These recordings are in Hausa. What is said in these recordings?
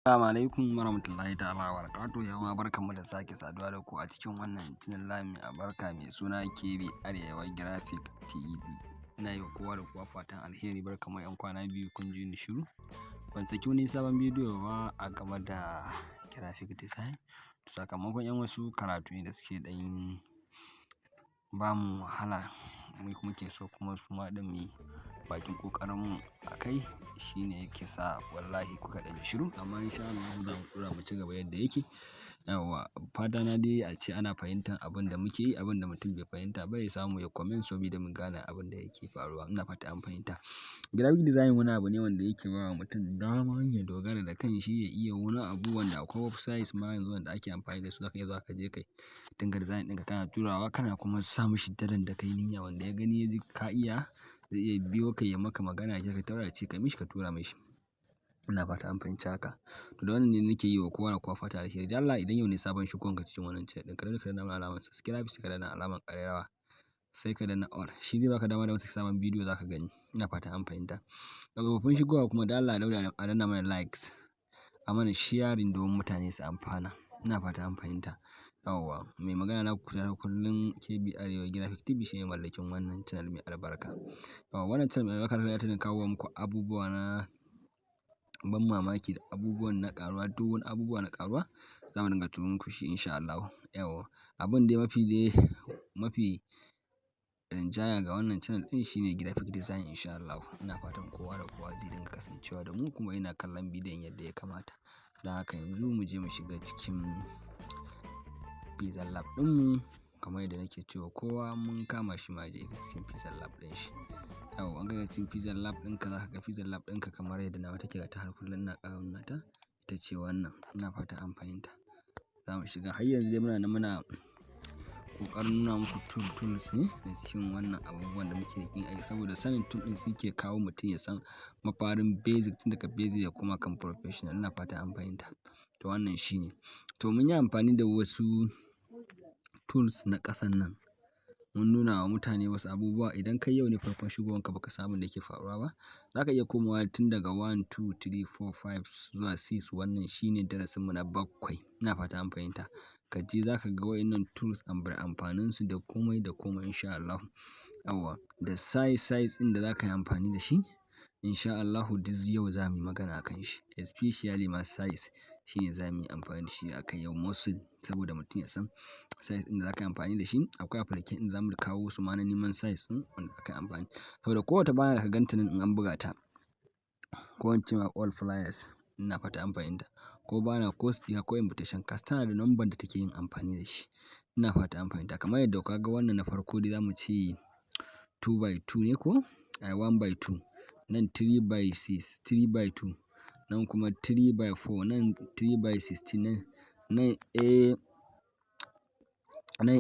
Assalamu alaikum warahmatullahi ta'ala wa barakatuh. Yawa barkanmu da sake saduwa da ku a cikin wannan channel lami a barka mai suna KB Arewa Graphic TV. Ina yi wa kowa da kowa fatan alheri. Barkanmu yan kwana biyu kun ji ni shiru. Ban saki wani sabon bidiyo ba a game da graphic design. Sakamakon yan wasu karatu ne da suke ɗan ba mu wahala muke so kuma su ma ɗin mu bakin ƙoƙarinmu a kai shine yake sa wallahi kuka ɗan shiru, amma insha Allah za mu ɗora mu ci gaba yadda yake. Yawwa fata na dai a ce ana fahimtar abin da muke yi, abin da mutum bai fahimta ba ya samu ya comment saboda mun gane abin da yake faruwa. Ina fata an fahimta. Graphic design wani abu ne wanda yake ba wa mutum dama ya dogara da kanshi, ya iya wani abu wanda akwai websites ma yanzu wanda ake amfani da su. Zaka iya zuwa ka je kai dinga design ɗinka kana turawa, kana kuma sa mishi daren da kai niyya wanda ya gani ya ji ka iya zai iya biyo ka ya maka magana ya ka taura ce ka mishi ka tura mishi. Ina fata an fahimci haka. To da wannan ne nake yi wa kowa da kowa fata alheri. Dan Allah idan yau ne sabon shigon ka cikin wannan channel ɗin, ka danna mana alamar subscribe, sai ka danna alamar ƙararrawa, sai ka danna all. Shi zai baka dama da wasu sabon bidiyo zaka gani. Ina fata an fahimta. Da tsofaffin shigowa kuma da Allah a danna mana likes, a mana sharing domin mutane su amfana. Ina fata an fahimta. Yawwa mai magana na kullum KB Arewa Graphic TV shi ne mallakin wannan channel mai albarka. Wannan channel mai albarka ta kawo muku abubuwa na ban mamaki da abubuwan na ƙaruwa, duk wani abubuwa na ƙaruwa za mu dinga turo muku shi insha Allah. Yawwa abin dai mafi rinjaya ga wannan channel ɗin shine graphic design insha Allah. Ina fatan kowa da kowa zai dinga kasancewa da mu kuma ina kallon bidiyon yadda ya kamata. Dan haka yanzu mu je mu shiga cikin Pixel Lab ɗinmu kamar yadda nake cewa kowa mun kama shi ma je cikin Pixel Lab ɗin shi. Yawwa an ga cikin Pixel Lab ɗinka za ka ga Pixel Lab ɗinka kamar yadda nawa take ga ta har kullum na ƙawuna ta ita ce wannan. Ina fata an fahimta. Za mu shiga har yanzu dai muna ƙoƙarin nuna muku tools ne da cikin wannan abubuwan da muke yin aiki, saboda sanin tool ɗin shi ke kawo mutum ya san mafarin basic tun daga basic da kuma kan professional. Ina fata an fahimta. To wannan shine. To mun yi amfani da wasu tools na ƙasan nan. Mun nuna wa mutane wasu abubuwa. Idan kai yau ne farkon shigowanka baka samu da yake faruwa ba, za ka iya komawa tun daga 1, 2, 3, 4, 5 zuwa 6. Wannan shine darasinmu na 7. Ina fata an fahimta. Ka je za ka ga waɗannan tools amfaninsu da komai da komai insha Allah. Yawwa da size ɗin da za ka yi amfani da shi insha Allah duk yau za mu yi magana a kan shi. Especially ma size shine za mu yi amfani da shi a kan yau mostly, saboda mutum ya san size ɗin da za ka yi amfani da shi. Akwai application ɗin da za mu kawo su ma na neman size ɗin wanda za ka yi amfani. Saboda kowace bana da ka ganta nan in an buga ta ko in ce ma all flyers, ina fata an fahimta, ko bana ko sticker ko invitation card tana da number da take yin amfani da shi. Ina fata an fahimta. Kamar yadda ka ga wannan na farko dai za mu ce 2x2 ne ko 1x2, nan 3x6, 3x2, nan kuma 3x4, nan 3x16, nan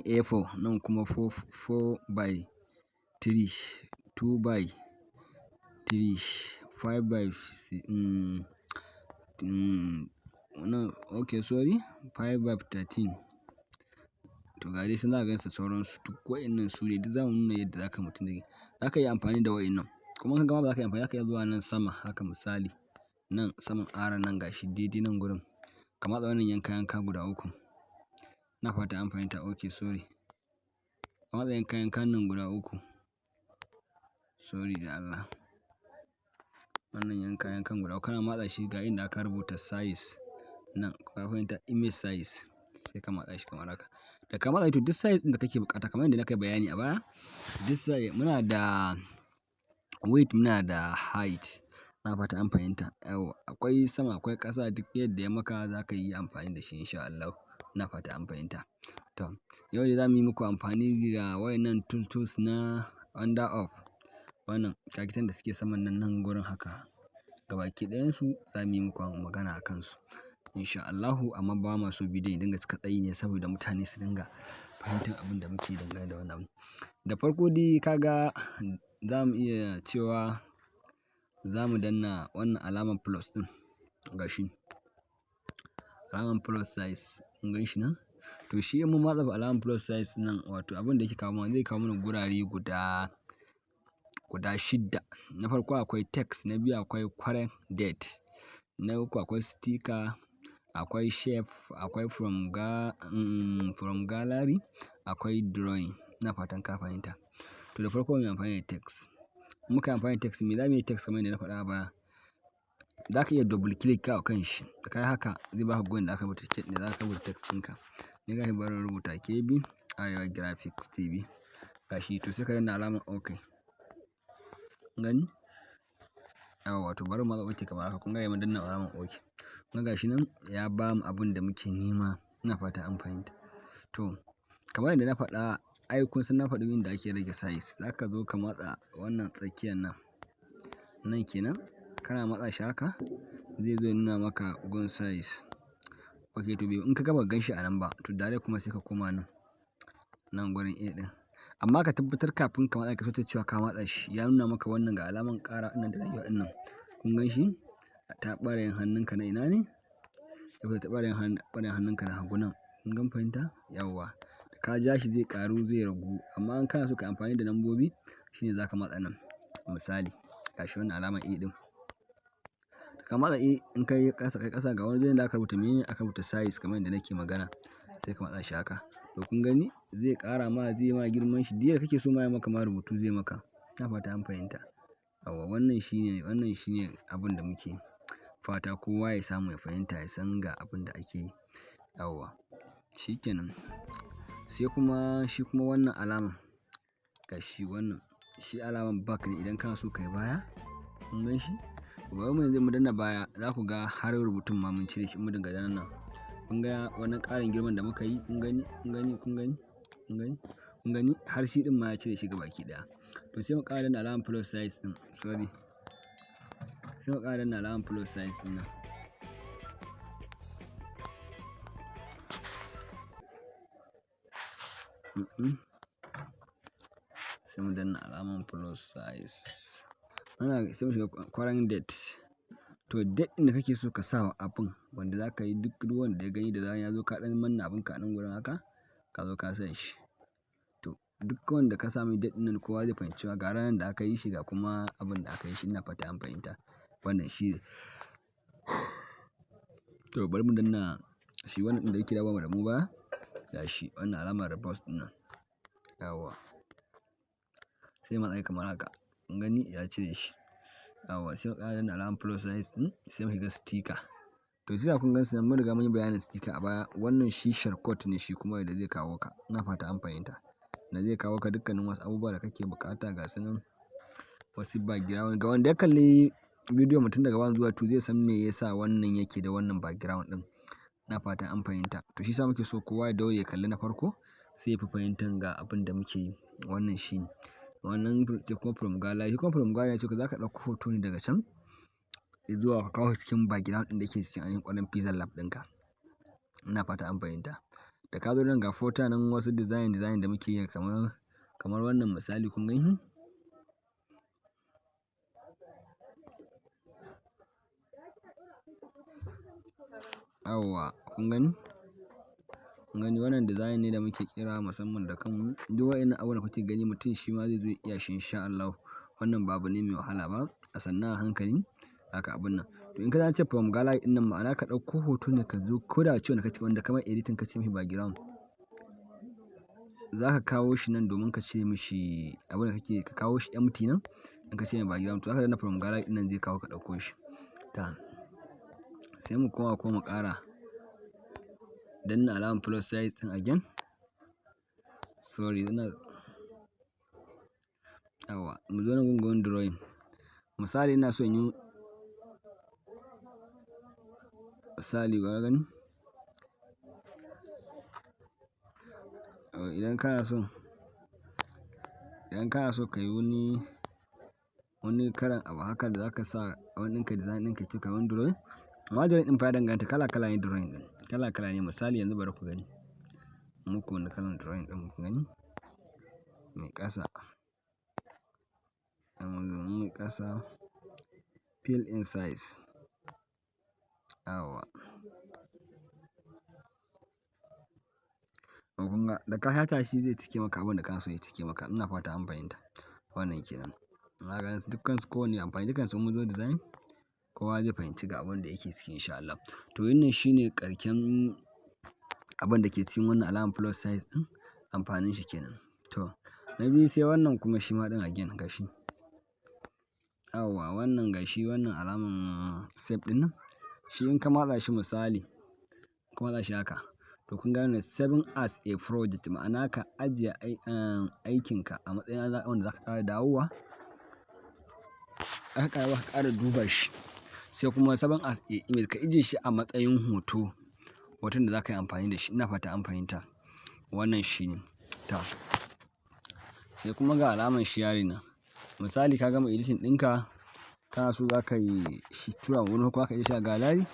A4, nan kuma 4x3, 2x3, 5x6, nan okay sorry 5x13. To ga dai sun za ka gansu sauransu. Duk waɗannan su ne duk za mu nuna yadda za ka mutum da za ka yi amfani da waɗannan. Kuma in ka gama ba za ka yi amfani, za ka iya zuwa nan sama haka misali nan saman ƙara nan gashi daidai nan gurin ka matsa wannan yanka guda 3. Ina fata an fahimta. Okay sorry, ka matsa yankan nan guda 3. Sorry da Allah. Wannan yankan guda 3 kana matsa shi ga inda aka rubuta size nan ka fahimta, image size, sai ka matsa shi kamar haka. Da ka matsa to duk size ɗin da kake buƙata kamar yadda na kai bayani a baya, duk size muna da width muna da height. Ina fata an fahimta. Yawwa akwai sama akwai ƙasa, duk yadda ya maka za ka yi amfani da shi insha Allah. Ina fata an fahimta. To yau dai za mu yi muku amfani da waɗannan tools na under of wannan kakitan da suke saman nan gurin haka. Gabaki ɗayansu za mu yi muku magana a kansu insha Allah. Amma ba ma so bidiyon ya dinga cika tsayi ne saboda mutane su dinga fahimtar abin da muke dangane da wannan. Da farko dai ka ga za mu iya cewa za mu danna wannan alamar plus ɗin gashi. Alamar plus size kun gan shi nan. To shi in mun matsa alamar plus size nan, wato abin da yake kawo mana zai kawo mana gurare guda 6. Na farko akwai text, na biyu akwai current date, Na uku akwai sticker, akwai shape, akwai from gallery, akwai drawing. Ina fatan ka fahimta. To da farko mu yi amfani da text. Muka yi amfani da text, me za mu yi text kamar yadda na faɗa a baya. Za ka iya double click a kan shi. Da kai haka zai baka gurin da aka rubuta text ɗinka. Ni gashi bari in rubuta KB Arewa Graphics TV. Gashi to sai ka danna alamar OK. Gani? Yawwa to bari mu matsa OK kamar haka. Kun ga mun danna alamar OK. Kun ga gashi nan ya ba mu abin da muke nema. Ina fata an fahimta. To kamar yadda na faɗa, ai kun san na faɗi inda ake rage size. Za ka zo ka matsa wannan tsakiyar nan. Nan kenan. Kana matsa shi haka zai zo ya nuna maka gun size. OK to in ka ga ba gan shi a nan ba, to direct kuma sai ka koma nan gurin A ɗin. Amma ka tabbatar kafin ka matsa ka tabbatar cewa ka matsa shi. Ya nuna maka wannan ga alaman ƙara nan da rage ɗin nan. Kun gan shi? Ta ɓarayin hannunka na ina ne? Ya ta ɓarayin hannunka na hagu nan. Kun gan fahimta? Yawwa. Da ka ja shi zai ƙaru zai ragu. Amma in kana so ka yi amfani da lambobi shine za ka matsa nan. Misali gashi wannan alamar A ɗin. Da ka matsa A in ka yi ƙasa ga wani da aka rubuta mene aka rubuta size kamar yadda nake magana. Sai ka matsa shi haka. To kun gani zai ƙara ma zai ma girman shi. Duk da kake so ma ya maka ma rubutu zai maka. Ina fata an fahimta. Yawwa wannan shine abin da muke fata kowa ya samu ya fahimta ya san ga abin da ake yi. Yawwa. Shikenan. Sai kuma shi kuma wannan alaman. Gashi wannan. Shi alaman back ne idan kana so ka yi baya. Kun gan shi? Bari mu yanzu mu danna baya. Za ku ga har rubutun ma mun cire shi mu dinga danna nan. Kun ga wannan ƙarin girman da muka yi? Kun gani? Har shi ɗin ma ya cire shi gabaki ɗaya. To sai mu ƙara danna alamar plus size ɗin. Sorry. Sai mu ƙara danna alamar plus size ɗin nan. Sai mu danna alamar plus size. Sai mu shiga current date. To date ɗin da kake so ka sa wa abin wanda za ka yi duk wanda ya gani da zaran ya zo ka ɗan manna abin ka nan gurin haka ka zo ka sa shi. To duk wanda ka sa mai date ɗin nan kowa zai fahimci cewa ga ranar da aka yi shi ga kuma abin da aka yi shi. Ina fata an fahimta. Wannan shi ne. To bari mu danna shi wannan ɗin da yake dawowa da mu baya. Gashi wannan alamar reverse ɗin nan. Yawwa. Sai matsayi kamar haka. Kun gani ya cire shi. Yawwa sai mu ƙara danna alamar plus size ɗin. Sai mu shiga sticker. To sai kun gan su nan mun riga mun yi bayanin sticker a baya. Wannan shi shortcut ne shi kuma da zai kawo ka. Ina fata an fahimta. Da zai kawo ka dukkanin wasu abubuwa da kake buƙata ga su nan. Wasu background. Ga wanda ya kalli bidiyon mu tun daga 1 zuwa 2 zai san me yasa wannan yake da wannan background ɗin. Ina fata an fahimta. To shi yasa muke so kowa ya daure ya kalli na farko sai ya fi fahimtar ga abin da muke yi. Wannan shi ne. Wannan sai kuma from gallery. Shi kuma from gallery ya ce za ka ɗauko hoto ne daga can zuwa ka kawo cikin background ɗin da ke cikin ainihin ƙwallon pixel lab ɗinka. Ina fata an fahimta. Da ka zo nan ga foto nan wasu design da muke yi kamar wannan misali kun gani? Yawwa kun gani? Kun gani wannan design ne da muke kira musamman da kanmu. Duk wa'innan abubuwan da kuke gani mutum shi ma zai zo ya iya shi insha Allah. Wannan ba abu ne mai wahala ba. A sannan a hankali haka abun nan. To in ka ce from gallery ɗin nan ma'ana ka ɗauko hoto ne ka zo ko da ce wanda kamar editing ka ce mishi background. Za ka kawo shi nan domin ka cire mishi abin da kake ka kawo shi empty nan. In ka ce mai background to haka danna from gallery ɗin nan zai kawo ka ɗauko shi. Sai mu koma ko mu ƙara danna alamar plus size ɗin again. Sorry yawwa mu zo nan gun drawing. Misali ina so in yi misali ka gani? Idan kana so ka yi wani kalan abu haka da za ka sa a wani ɗinka design ɗinka ke ka wani drawing. Amma drawing ɗin fa ya danganta kala ne drawing ɗin. Kala ne misali yanzu bari ku gani. Muku wani kalan drawing ɗin ku gani. Mai ƙasa. Mai ƙasa. Fill in size. Yawwa. Kun ga da ka shata shi zai cike maka abin da kana so ya cike maka. Ina fata an fahimta. Wannan kenan. Na ga dukkan su kowane amfani dukkan su mun zo design. kowa zai fahimci ga abin da yake ciki insha Allah. To wannan shine ƙarshen abin da ke cikin wannan alamar plus size ɗin, amfanin shi kenan. To na biyu sai wannan kuma shi ma ɗin again gashi. Yawwa wannan gashi wannan alaman save ɗin nan, shi in ka matsa shi misali, ka matsa shi haka, to kun ga wannan saving as a project, ma'ana ka ajiye aikinka a matsayin wanda za ka ƙara dawowa, ka ƙara duba shi. Sai kuma saving as a image, ka ije shi a matsayin hoto, hoton da za ka yi amfani da shi. Ina fata an fahimta. Wannan shi ne. Ta. Sai kuma ga alamar sharing nan. Misali ka gama editing ɗinka, kana so za ka yi shi tura ma wani ko ka iya shi a gallery,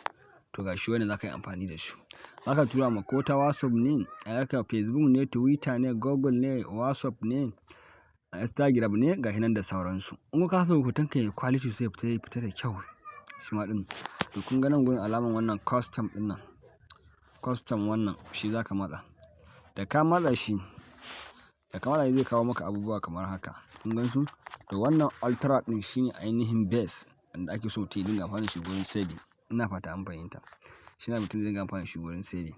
to ga shi wannan za ka yi amfani da shi. Za ka tura ma ko ta WhatsApp ne, Facebook ne, Twitter ne, Google ne, WhatsApp ne, Instagram ne, ga nan da sauransu. In ka so hoton ka yi quality sai fita da kyau shi ma ɗin. To kun ga nan gurin alamar wannan custom ɗin nan. Custom wannan shi za ka matsa. Da ka matsa shi zai kawo maka abubuwa kamar haka. Kun gan su? To wannan ultra ɗin shine ainihin base wanda ake so mutum ya dinga amfani da shi gurin saving. Ina fata an fahimta. Shi ne mutum zai dinga amfani da shi gurin saving.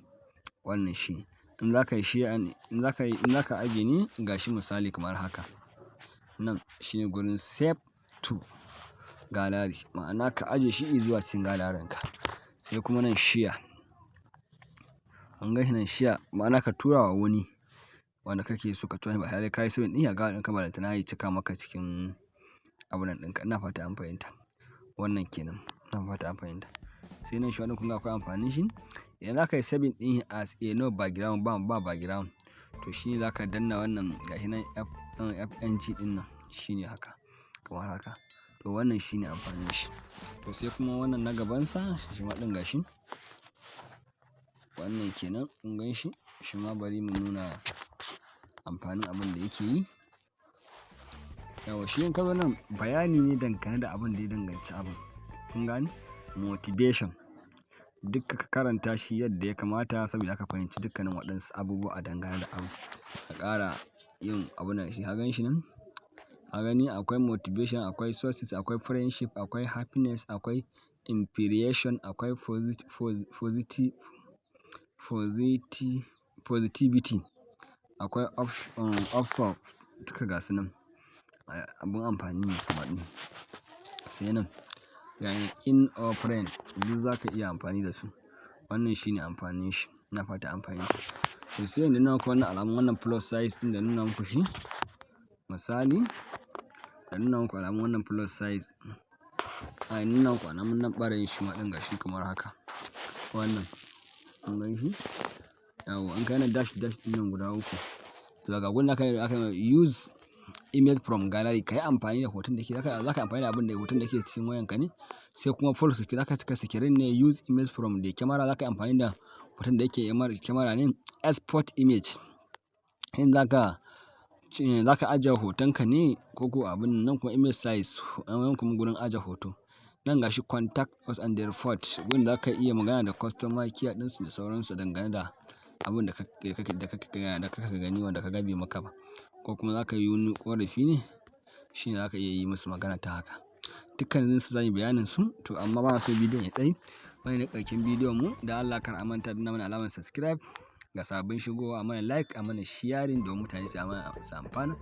Wannan shi ne. In za ka yi shi in za ka ajiye ne, ga shi misali kamar haka. Nan shi ne gurin save to gallery, ma'ana ka ajiye shi zuwa cikin galarin ka. Sai kuma nan share. An ga shi nan share, ma'ana ka tura wa wani wanda kake so ka tura ba tare da ka yi saving ɗin ya ga ɗinka ba da tana yi cika maka cikin abun nan ɗinka. Ina fata an fahimta. Wannan kenan. Ina fata an fahimta. Sai nan shi wannan kun ga akwai amfanin shi. Idan za ka yi saving ɗin as a no background, ba background, to shi ne za ka danna wannan gashi nan FNG ɗin nan, shi ne haka, kamar haka. To wannan shi ne amfanin shi. To sai kuma wannan na gabansa, shi ma ɗin gashi. Wannan kenan kun gan shi. Shi ma bari mu nuna amfanin abin da yake yi. Yawwa shi in ka zo nan bayani ne dangane da abin da ya danganci abin. Kun gane? Motivation. Dukka ka karanta shi yadda ya kamata saboda aka fahimci dukkanin waɗansu abubuwa a dangane da abu. Ka ƙara yin abun nan shi. Ka gan shi nan? Ka gani akwai motivation, akwai sources, akwai friendship, akwai happiness, akwai inspiration, akwai positivity, akwai option, duka ga su nan. Abun amfani ne kuma ɗin. Sai nan ga in or friend, duk za ka iya amfani da su. Wannan shi ne amfanin shi. Ina fata an fahimta. To sai yanzu nuna muku wannan alamun wannan plus size ɗin da nuna muku shi. Misali, da nuna muku alamun wannan plus size. Nuna muku alamun nan ɓarayin shi ma ɗin gashi kamar haka. Wannan kun gan shi? Yawwa in ka yana dash ɗin nan guda uku. To daga gurin aka use image from gallery, ka yi amfani da hoton da ke za ka yi amfani da abin da hoton da ke cikin wayanka ne. Sai kuma full screen, za ka cika screen ne, use image from the camera, za ka yi amfani da hoton da yake camera ne. Export image, in za ka ajiye hotonka ne ko abin nan kuma image size, nan kuma gurin ajiye hoto. Nan gashi contact us and the report, gurin da za ka iya magana da customer care ɗinsu da sauransu dangane da abin da kaka gani wanda ka gabe maka ba. Ko kuma za ka yi wani ƙorafi ne, shi ne za ka iya yi musu magana ta haka. Dukkanin su za mu yi bayanin su. To amma ba so bidiyon ya tsayi. Wannan ne ƙarshen bidiyon mu. Da Allah kar a manta da mana alamar subscribe. Ga sabbin shigowa a mana like, a mana sharing domin mutane su amfana.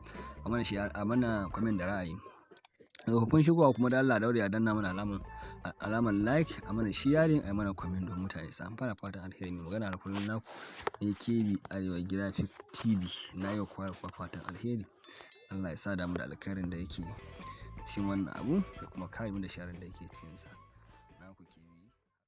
A mana comment da ra'ayi. Tsofaffin shigowa kuma da Allah daure a danna mana alamar like, a mana sharing, a mana comment domin mutane su amfana. Fatan alheri mai magana da kullum naku KB Arewa Graphic TV. Na yau kuwa fatan alheri. Allah ya sa damu da alkhairin da yake cikin wannan abu da kuma kare mu da sharrin da yake cikinsa.